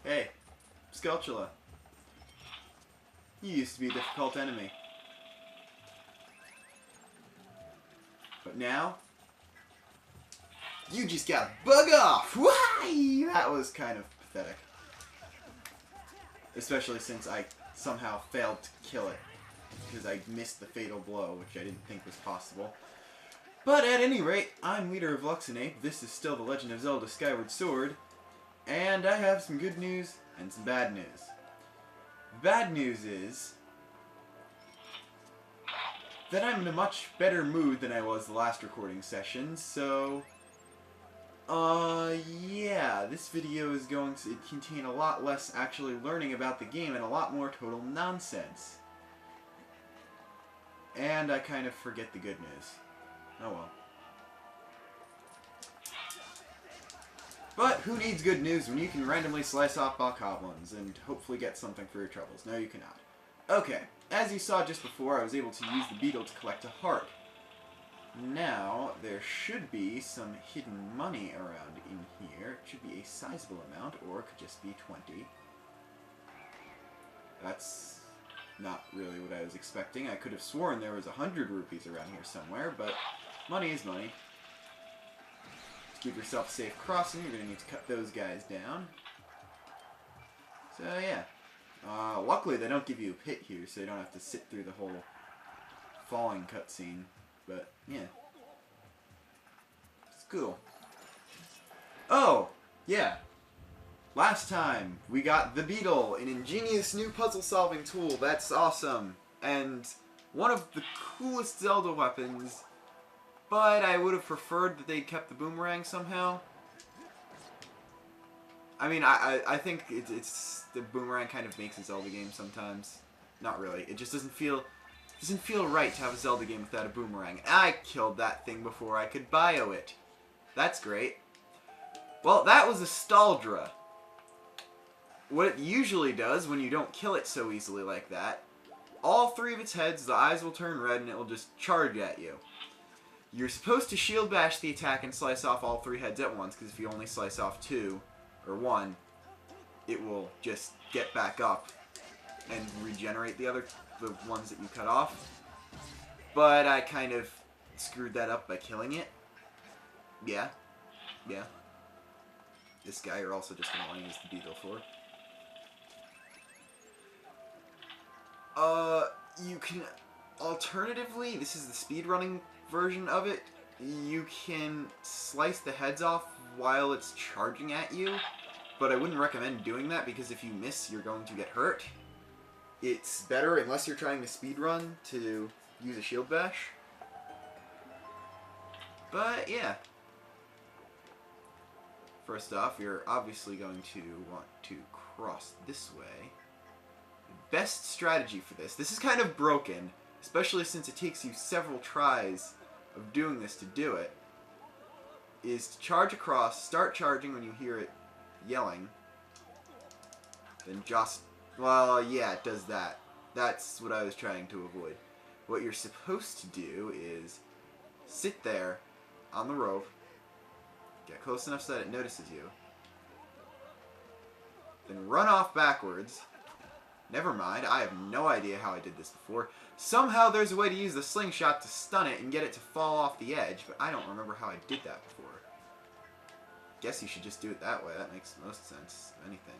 Hey, Skulltula. You used to be a difficult enemy. But now, you just got bug off! Why? That was kind of pathetic. Especially since I somehow failed to kill it. Because I missed the fatal blow, which I didn't think was possible. But at any rate, I'm LeaderofLuxinape. This is still The Legend of Zelda Skyward Sword. And I have some good news and some bad news. Bad news is that I'm in a much better mood than I was the last recording session, so yeah, this video is going to contain a lot less actually learning about the game and a lot more total nonsense. And I kind of forget the good news. Oh well. But who needs good news when you can randomly slice off bokoblins and hopefully get something for your troubles? No, you cannot. Okay, as you saw just before, I was able to use the beetle to collect a heart. Now, there should be some hidden money around in here. It should be a sizable amount, or it could just be 20. That's not really what I was expecting. I could have sworn there was 100 rupees around here somewhere, but money is money. To give yourself a safe crossing, you're going to need to cut those guys down. So, yeah. Luckily, they don't give you a pit here, so you don't have to sit through the whole falling cutscene. But, yeah. It's cool. Oh! Yeah. Last time, we got the beetle, an ingenious new puzzle-solving tool. That's awesome. And one of the coolest Zelda weapons, but I would have preferred that they'd kept the boomerang somehow. I mean, I think it's the boomerang kind of makes a Zelda game sometimes. Not really. It just doesn't feel right to have a Zelda game without a boomerang. I killed that thing before I could bio it. That's great. Well, that was a Staldra. What it usually does when you don't kill it so easily like that, all three of its heads, the eyes will turn red and it will just charge at you. You're supposed to shield bash the attack and slice off all three heads at once, because if you only slice off two, or one, it will just get back up and regenerate the ones that you cut off. But I kind of screwed that up by killing it. Yeah. Yeah. This guy you're also just going to want to use the beetle for. You can, alternatively, this is the speedrunning version of it, you can slice the heads off while it's charging at you, but I wouldn't recommend doing that because if you miss, you're going to get hurt. It's better, unless you're trying to speedrun, to use a shield bash. But, yeah. First off, you're obviously going to want to cross this way. The best strategy for this is kind of broken, especially since it takes you several tries of doing this to do it, is to charge across, start charging when you hear it yelling, then just, well, yeah, it does that. That's what I was trying to avoid. What you're supposed to do is sit there on the rope, get close enough so that it notices you, then run off backwards. Never mind, I have no idea how I did this before. Somehow there's a way to use the slingshot to stun it and get it to fall off the edge, but I don't remember how I did that before. Guess you should just do it that way. That makes the most sense of anything.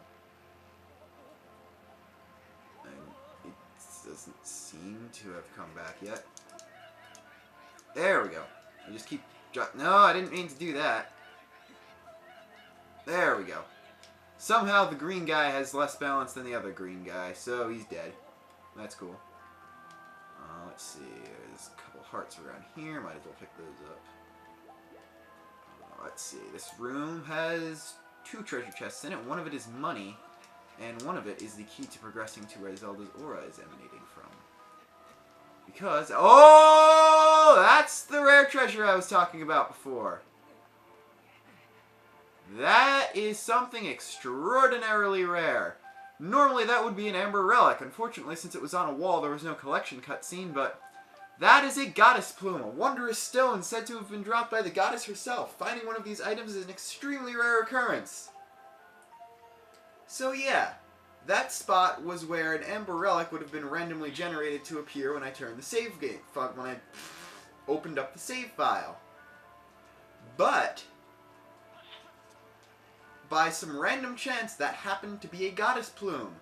And it doesn't seem to have come back yet. There we go. I just keep... No, I didn't mean to do that. There we go. Somehow the green guy has less balance than the other green guy, so he's dead. That's cool. Let's see, there's a couple hearts around here, might as well pick those up. Let's see, this room has 2 treasure chests in it. One of it is money, and one of it is the key to progressing to where Zelda's aura is emanating from. Because, oh, that's the rare treasure I was talking about before. That is something extraordinarily rare. Normally that would be an amber relic. Unfortunately, since it was on a wall, there was no collection cutscene, but that is a goddess plume, a wondrous stone said to have been dropped by the goddess herself. Finding one of these items is an extremely rare occurrence. So yeah, that spot was where an Amber Relic would have been randomly generated to appear when I turned the save game, when I opened up the save file. But by some random chance, that happened to be a goddess plume.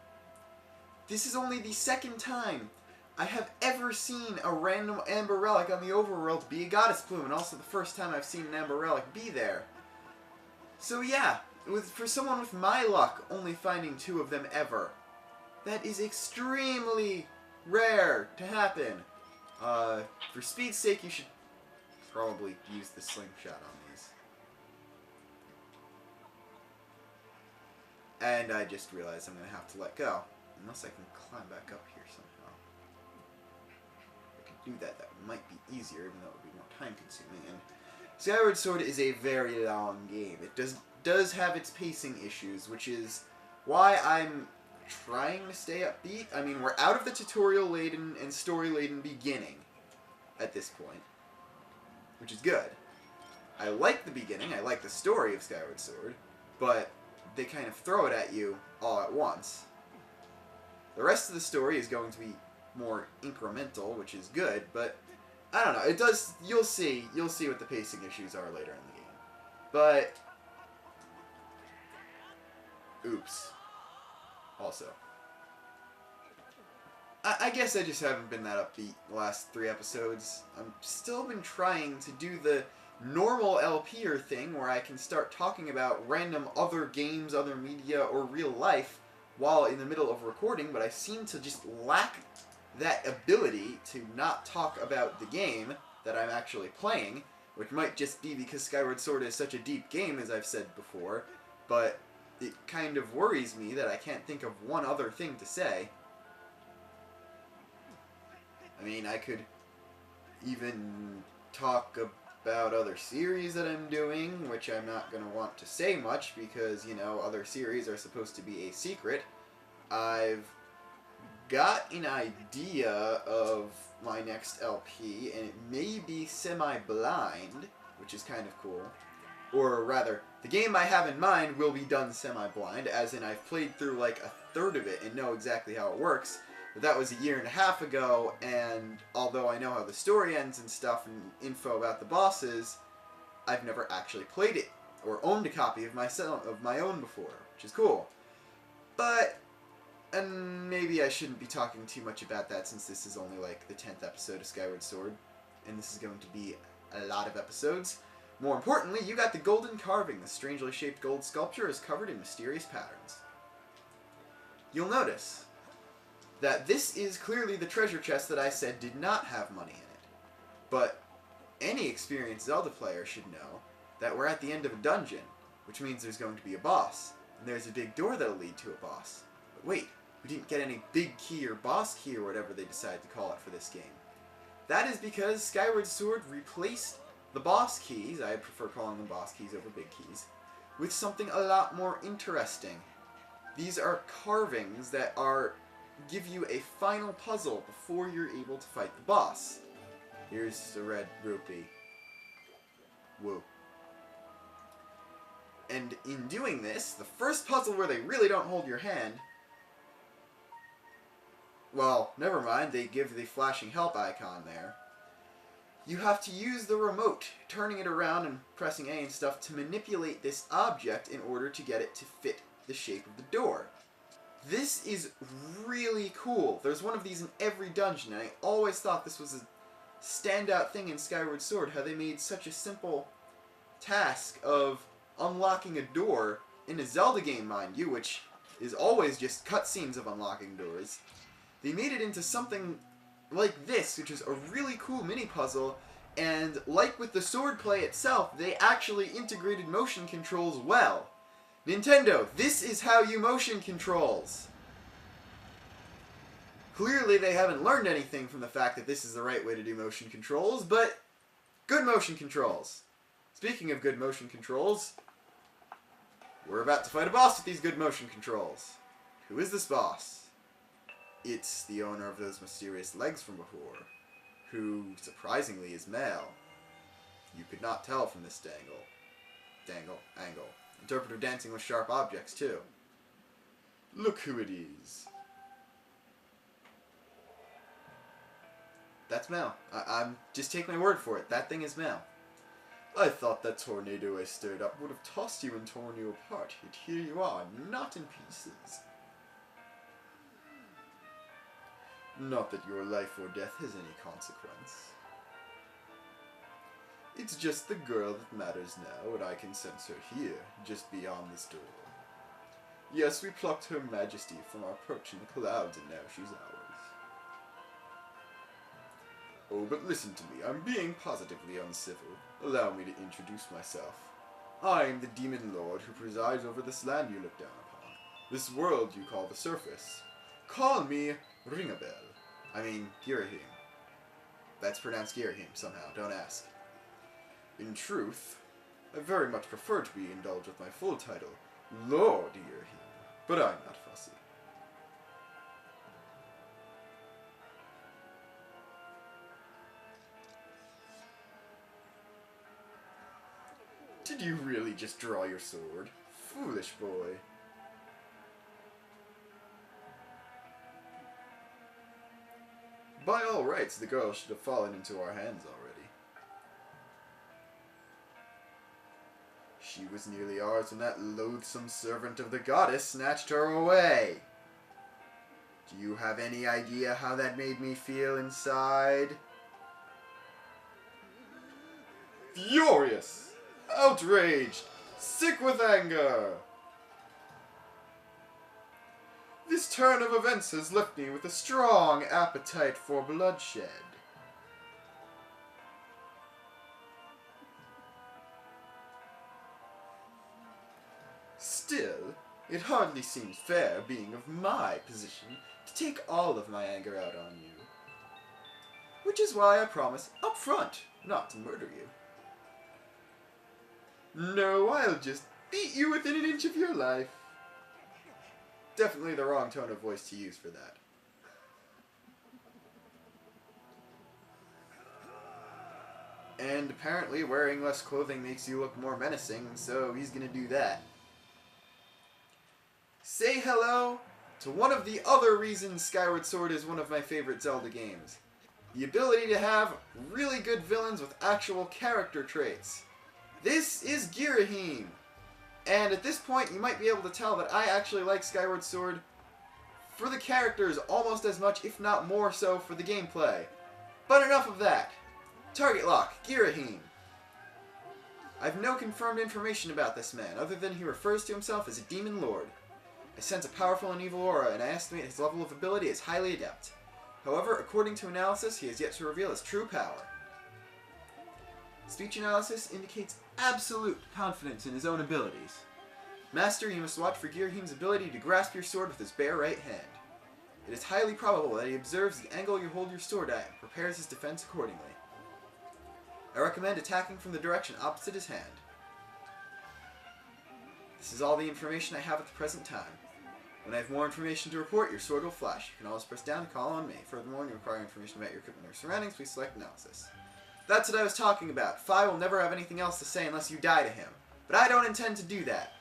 This is only the second time I have ever seen a random Amber Relic on the overworld be a goddess plume, and also the first time I've seen an Amber Relic be there. So yeah, for someone with my luck only finding 2 of them ever, that is extremely rare to happen. For speed's sake, you should probably use the slingshot on these. And I just realized I'm going to have to let go. Unless I can climb back up here somehow. If I could do that, that might be easier, even though it would be more time consuming. And Skyward Sword is a very long game. It does have its pacing issues, which is why I'm trying to stay upbeat. I mean, we're out of the tutorial-laden and story-laden beginning at this point, which is good. I like the beginning, I like the story of Skyward Sword, but they kind of throw it at you all at once. The rest of the story is going to be more incremental, which is good, but I don't know. It does. You'll see what the pacing issues are later in the game. But oops. Also, I guess I just haven't been that upbeat the last 3 episodes. I've still been trying to do the normal LPer thing where I can start talking about random other games, other media, or real life while in the middle of recording, but I seem to just lack that ability to not talk about the game that I'm actually playing, which might just be because Skyward Sword is such a deep game, as I've said before, but it kind of worries me that I can't think of one other thing to say. I mean, I could even talk about other series that I'm doing, which I'm not going to want to say much because, you know, other series are supposed to be a secret. I've got an idea of my next LP, and it may be semi-blind, which is kind of cool. Or rather, the game I have in mind will be done semi-blind, as in I've played through like a third of it and know exactly how it works. But that was 1.5 years ago, and although I know how the story ends and stuff and info about the bosses, I've never actually played it or owned a copy of my own before, which is cool. But and maybe I shouldn't be talking too much about that since this is only like the 10th episode of Skyward Sword, and this is going to be a lot of episodes. More importantly, you got the golden carving. The strangely shaped gold sculpture is covered in mysterious patterns. You'll notice that this is clearly the treasure chest that I said did not have money in it. But any experienced Zelda player should know that we're at the end of a dungeon, which means there's going to be a boss, and there's a big door that'll lead to a boss. But wait, we didn't get any big key or boss key or whatever they decide to call it for this game. That is because Skyward Sword replaced the boss keys, I prefer calling them boss keys over big keys, with something a lot more interesting. These are carvings that give you a final puzzle before you're able to fight the boss. Here's the red rupee. Woo. And in doing this, the first puzzle where they really don't hold your hand, well, never mind, they give the flashing help icon there. You have to use the remote, turning it around and pressing A and stuff to manipulate this object in order to get it to fit the shape of the door. This is really cool. There's one of these in every dungeon, and I always thought this was a standout thing in Skyward Sword, how they made such a simple task of unlocking a door in a Zelda game, mind you, which is always just cutscenes of unlocking doors. They made it into something like this, which is a really cool mini-puzzle, and like with the swordplay itself, they actually integrated motion controls well. Nintendo, this is how you motion controls! Clearly they haven't learned anything from the fact that this is the right way to do motion controls, but good motion controls. Speaking of good motion controls, we're about to fight a boss with these good motion controls. Who is this boss? It's the owner of those mysterious legs from before, who, surprisingly, is male. You could not tell from this angle. Interpretive dancing with sharp objects, too. Look who it is. That's Mel. I'm just take my word for it. That thing is Mel. I thought that tornado I stirred up would have tossed you and torn you apart. Yet here you are, not in pieces. Not that your life or death has any consequence. It's just the girl that matters now, and I can sense her here, just beyond this door. Yes, we plucked her majesty from our perch in the clouds, and now she's ours. Oh, but listen to me, I'm being positively uncivil. Allow me to introduce myself. I am the demon lord who presides over this land you look down upon. This world you call the surface. Call me Ringabel. I mean, Girahim. That's pronounced Girahim somehow, don't ask. In truth, I very much prefer to be indulged with my full title, Lord Girahim. But I'm not fussy. Did you really just draw your sword? Foolish boy. By all rights, the girl should have fallen into our hands already. She was nearly ours when that loathsome servant of the goddess snatched her away. Do you have any idea how that made me feel inside? Furious! Outraged! Sick with anger! This turn of events has left me with a strong appetite for bloodshed. Still, it hardly seems fair, being of my position, to take all of my anger out on you. Which is why I promise, up front, not to murder you. No, I'll just beat you within an inch of your life. Definitely the wrong tone of voice to use for that. And apparently wearing less clothing makes you look more menacing, so he's gonna do that. Say hello to one of the other reasons Skyward Sword is one of my favorite Zelda games. The ability to have really good villains with actual character traits. This is Girahim! And at this point you might be able to tell that I actually like Skyward Sword for the characters almost as much, if not more so, for the gameplay. But enough of that. Target lock, Girahim. I have no confirmed information about this man, other than he refers to himself as a demon lord. I sense a powerful and evil aura, and I estimate his level of ability is highly adept. However, according to analysis, he has yet to reveal his true power. Speech analysis indicates absolute confidence in his own abilities. Master, you must watch for Girahim's ability to grasp your sword with his bare right hand. It is highly probable that he observes the angle you hold your sword at and prepares his defense accordingly. I recommend attacking from the direction opposite his hand. This is all the information I have at the present time. When I have more information to report, your sword will flash. You can always press down to call on me. Furthermore, when you require information about your equipment or surroundings, please select analysis. That's what I was talking about. Fi will never have anything else to say unless you die to him. But I don't intend to do that.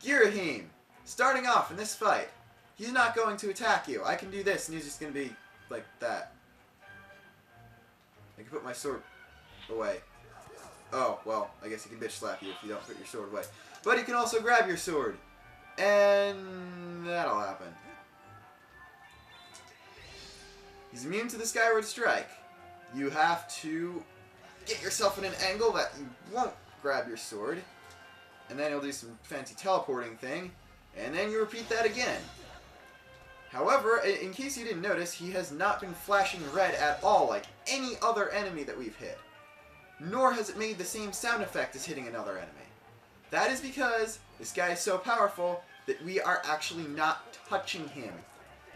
Girahim, starting off in this fight, he's not going to attack you. I can do this, and he's just going to be like that. I can put my sword away. Oh, well, I guess he can bitch slap you if you don't put your sword away. But he can also grab your sword. And that'll happen. He's immune to the Skyward Strike. You have to get yourself in an angle that you won't grab your sword. And then he'll do some fancy teleporting thing. And then you repeat that again. However, in case you didn't notice, he has not been flashing red at all like any other enemy that we've hit. Nor has it made the same sound effect as hitting another enemy. That is because this guy is so powerful that we are actually not touching him.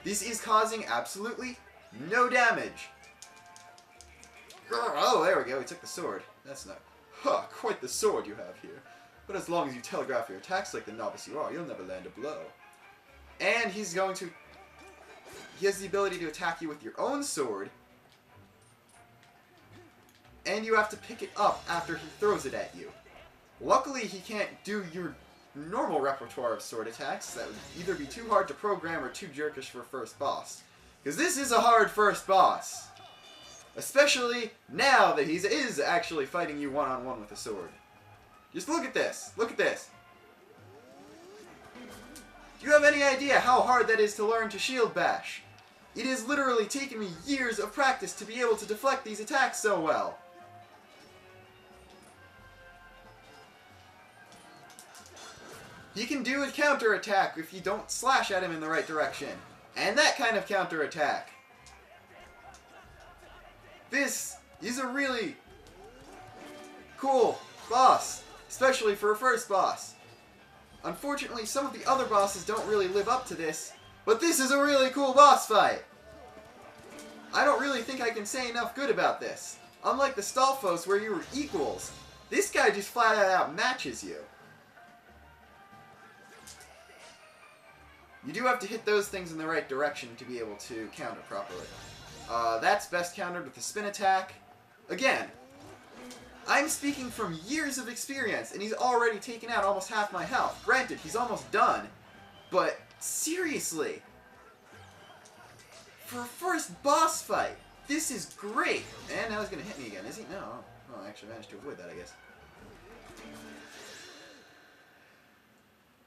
This is causing absolutely no damage. Oh, there we go. He took the sword. That's not... Huh, quite the sword you have here. But as long as you telegraph your attacks like the novice you are, you'll never land a blow. And he's going to... He has the ability to attack you with your own sword. And you have to pick it up after he throws it at you. Luckily, he can't do your normal repertoire of sword attacks that would either be too hard to program or too jerkish for first boss. Because this is a hard first boss. Especially now that he is actually fighting you one-on-one with a sword. Just look at this. Look at this. Do you have any idea how hard that is to learn to shield bash? It has literally taken me years of practice to be able to deflect these attacks so well. He can do a counter attack if you don't slash at him in the right direction. And that kind of counter attack. This is a really cool boss, especially for a first boss. Unfortunately, some of the other bosses don't really live up to this, but this is a really cool boss fight. I don't really think I can say enough good about this. Unlike the Stalfos where you were equals, this guy just flat out matches you. You do have to hit those things in the right direction to be able to counter properly. That's best countered with the spin attack. Again, I'm speaking from years of experience, and he's already taken out almost half my health. Granted, he's almost done, but seriously, for a first boss fight, this is great. And now he's going to hit me again, is he? No. Oh, I actually managed to avoid that, I guess.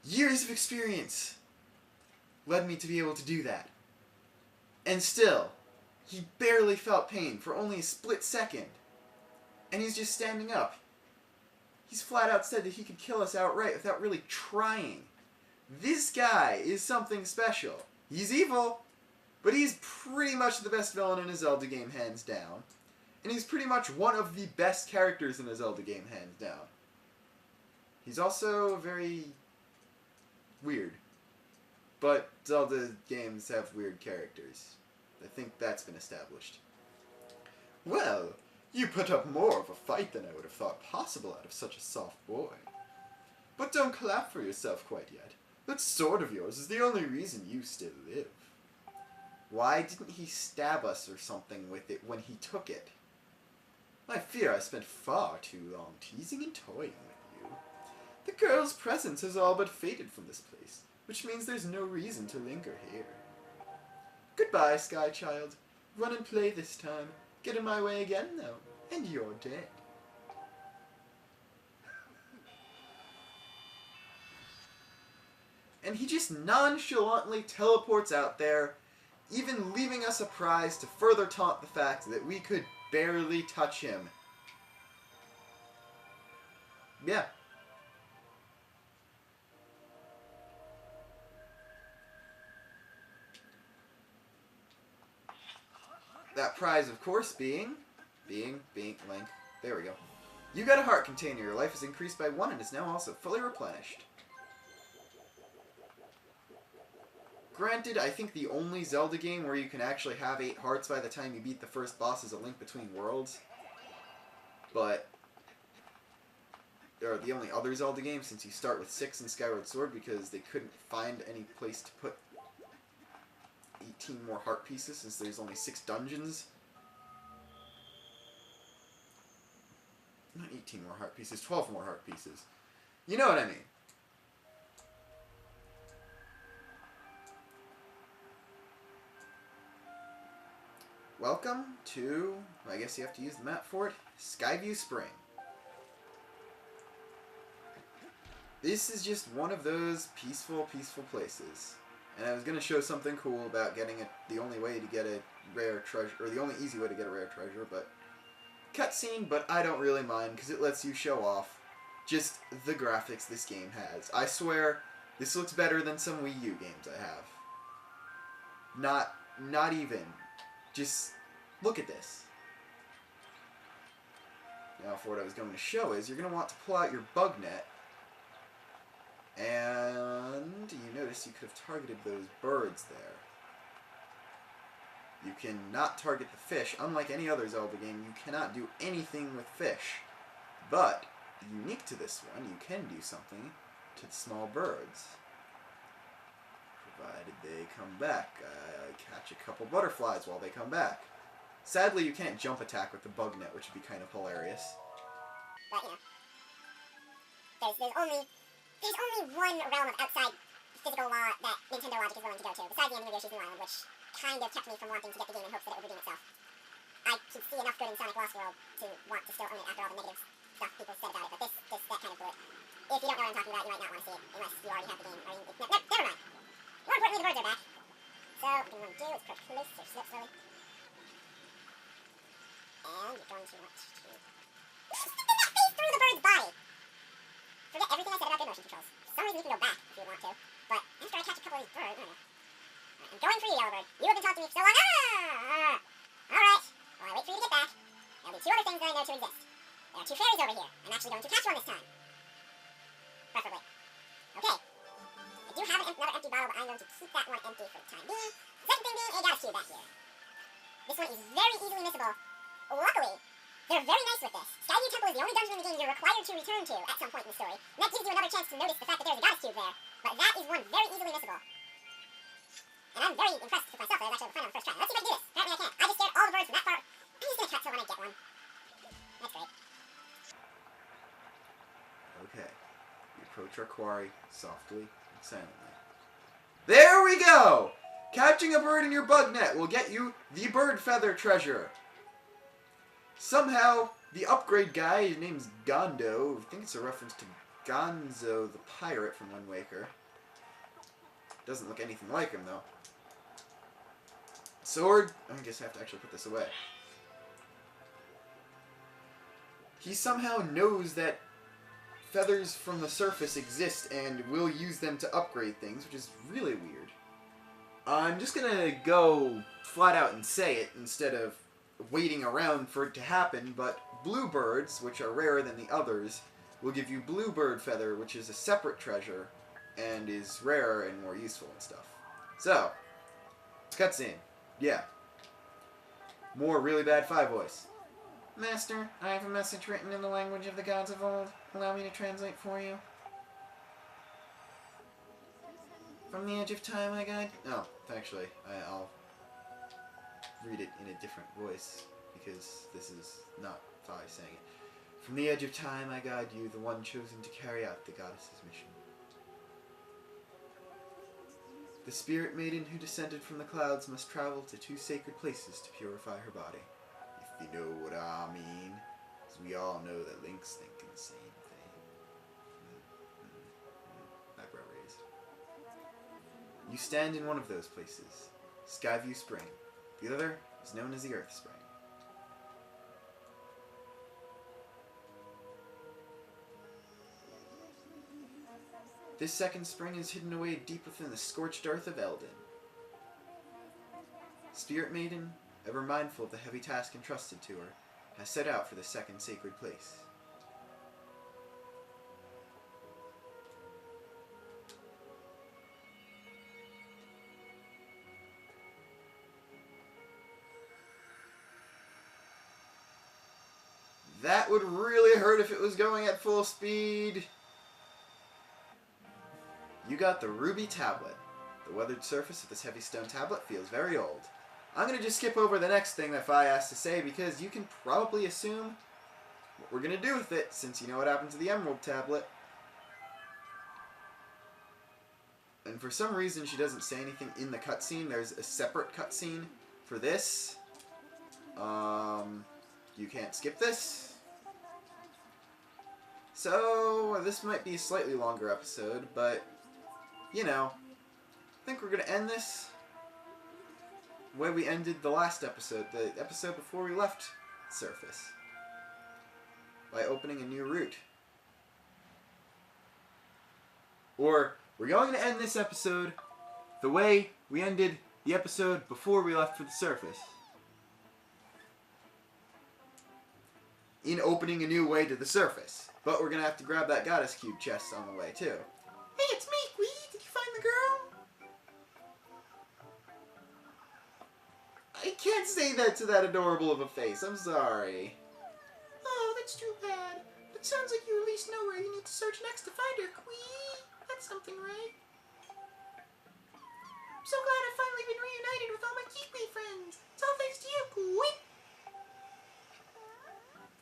Years of experience led me to be able to do that. And still, he barely felt pain for only a split second. And he's just standing up. He's flat out said that he could kill us outright without really trying. This guy is something special. He's evil, but he's pretty much the best villain in a Zelda game, hands down. And he's pretty much one of the best characters in a Zelda game, hands down. He's also very weird. But Zelda games have weird characters. I think that's been established. Well, you put up more of a fight than I would have thought possible out of such a soft boy. But don't clap for yourself quite yet. That sword of yours is the only reason you still live. Why didn't he stab us or something with it when he took it? I fear I spent far too long teasing and toying with you. The girl's presence has all but faded from this place, which means there's no reason to linger here. Goodbye, Sky Child. Run and play this time. Get in my way again, though, and you're dead. And he just nonchalantly teleports out there, even leaving us a prize to further taunt the fact that we could barely touch him. Yeah. That prize, of course, being Link. There we go. You got a heart container. Your life is increased by 1 and is now also fully replenished. Granted, I think the only Zelda game where you can actually have 8 hearts by the time you beat the first boss is A Link Between Worlds. But, or the only other Zelda game, since you start with 6 in Skyward Sword because they couldn't find any place to put 18 more heart pieces since there's only 6 dungeons. Not 18 more heart pieces, 12 more heart pieces. You know what I mean. Welcome to, I guess you have to use the map for it, Skyview Spring. This is just one of those peaceful places. And I was going to show something cool about getting it, the only way to get a rare treasure, or the only easy way to get a rare treasure, but cutscene, but I don't really mind because it lets you show off just the graphics this game has. I swear, this looks better than some Wii U games I have. Not even. Just look at this. Now for what I was going to show is, you're going to want to pull out your bug net. And you notice you could have targeted those birds there. You cannot target the fish. Unlike any other Zelda game, you cannot do anything with fish. But, unique to this one, you can do something to the small birds. Provided they come back. Catch a couple butterflies while they come back. Sadly, you can't jump attack with the bug net, which would be kind of hilarious. But, you know, there's only there's only one realm of outside physical law that Nintendo logic is willing to go to, besides the ending of Yoshi's New Island, which kind of kept me from wanting to get the game in hopes that it would redeem itself. I could see enough good in Sonic Lost World to want to still own it after all the negative stuff people said about it, but that kind of blew it. If you don't know what I'm talking about, you might not want to see it, unless you already have the game, or you, never mind. More importantly, the birds are back. So, what you want to do is put close or slowly. And you're going to want to... stick that face through the bird's body! Forget everything I said about good motion controls. For some reason you can go back if you want to, but after I catch a couple of these birds, I don't know. I'm going for you, Yellow Bird. You have been talking to me for so long. Alright. While I wait for you to get back, there'll be two other things that I know to exist. There are two fairies over here. I'm actually going to catch one this time. Preferably. Okay. I do have another empty bottle, but I'm going to keep that one empty for the time being. The second thing being, I got a cube back here. This one is very easily missable. Luckily, they're very nice with this. Skyview Temple is the only dungeon in the game you're required to return to at some point in the story. And that gives you another chance to notice the fact that there's a goddess cube there. But that is one very easily missable. And I'm very impressed with myself that I was actually able to find it on the first try. Let's see if I can do this. Apparently I can't. I just scared all the birds from that far. I'm just going to cut till when I get one. That's great. Okay. We approach our quarry softly and silently. There we go! Catching a bird in your bug net will get you the bird feather treasure. Somehow, the upgrade guy, his name's Gondo, I think it's a reference to Gonzo the pirate from Wind Waker. Doesn't look anything like him, though. Sword, I guess I have to actually put this away. He somehow knows that feathers from the surface exist and will use them to upgrade things, which is really weird. I'm just gonna go flat out and say it instead of waiting around for it to happen, but bluebirds, which are rarer than the others, will give you bluebird feather, which is a separate treasure and is rarer and more useful and stuff. So, cutscene. Yeah. More really bad 5 voice. Master, I have a message written in the language of the gods of old. Allow me to translate for you. From the edge of time, my guide. Oh, actually, I'll read it in a different voice, because this is not Fi saying it. From the edge of time, I guide you, the one chosen to carry out the goddess's mission. The spirit maiden who descended from the clouds must travel to 2 sacred places to purify her body. If you know what I mean, as we all know that Link's thinking the same thing. Eyebrow raised. You stand in one of those places, Skyview Spring. The other is known as the Earth Spring. This second spring is hidden away deep within the scorched earth of Eldin. Spirit Maiden, ever mindful of the heavy task entrusted to her, has set out for the second sacred place. That would really hurt if it was going at full speed. You got the ruby tablet. The weathered surface of this heavy stone tablet feels very old. I'm going to just skip over the next thing that Fi has to say because you can probably assume what we're going to do with it since you know what happened to the emerald tablet. And for some reason she doesn't say anything in the cutscene. There's a separate cutscene for this. You can't skip this. So, this might be a slightly longer episode, but, you know, I think we're going to end this the way we ended the last episode, the episode before we left Surface, by opening a new route. Or, we're going to end this episode the way we ended the episode before we left for the Surface. In opening a new way to the Surface. But we're going to have to grab that Goddess Cube chest on the way, too. Hey, it's me, Quee! Did you find the girl? I can't say that to that adorable of a face. I'm sorry. Oh, that's too bad. But sounds like you at least know where you need to search next to find her, Quee. That's something, right? I'm so glad I've finally been reunited with all my Kiwi friends. It's all thanks to you, Quee.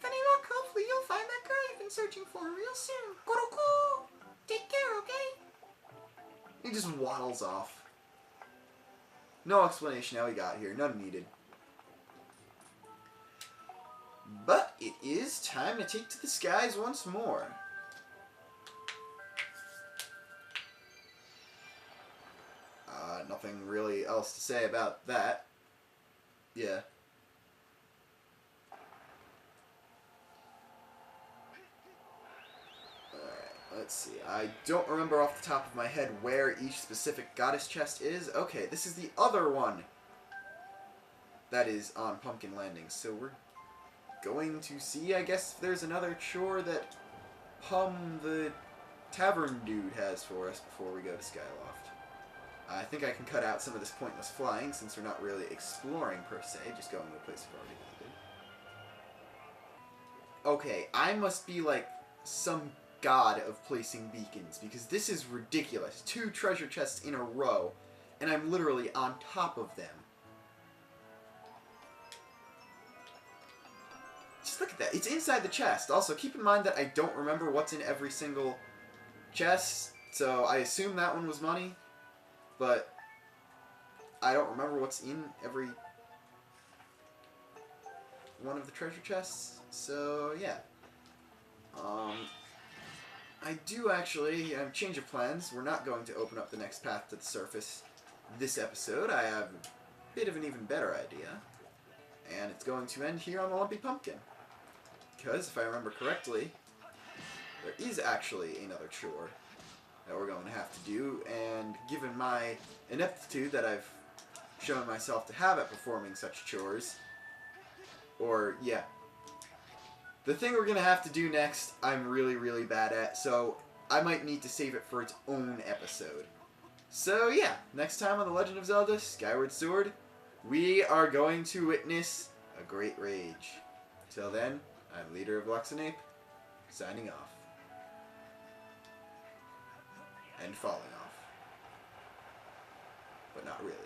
If any luck, hopefully you'll find that girl you've been searching for real soon. Take care of he just waddles off. No explanation how he got here. None needed. But it is time to take to the skies once more. Nothing really else to say about that. Yeah. Alright, let's see. I don't remember off the top of my head where each specific goddess chest is. Okay, this is the other one that is on Pumpkin Landing. So we're going to see, I guess, if there's another chore that the tavern dude has for us before we go to Skyloft. I think I can cut out some of this pointless flying since we're not really exploring per se, just going to a place we've already landed. Okay, I must be like some god of placing beacons because this is ridiculous. 2 treasure chests in a row, and I'm literally on top of them. Just look at that. It's inside the chest. Also, keep in mind that I don't remember what's in every single chest, so I assume that one was money. But I don't remember what's in every one of the treasure chests. So yeah, I do actually change of plans. We're not going to open up the next path to the surface this episode. I have a bit of an even better idea, and it's going to end here on the Lumpy Pumpkin. Because if I remember correctly, there is actually another chore that we're going to have to do, and given my ineptitude that I've shown myself to have at performing such chores, or, yeah, the thing we're going to have to do next, I'm really, really bad at, so I might need to save it for its own episode. So, yeah, next time on The Legend of Zelda Skyward Sword, we are going to witness a great rage. Till then, I'm LeaderofLuxinape, signing off. And falling off. But not really.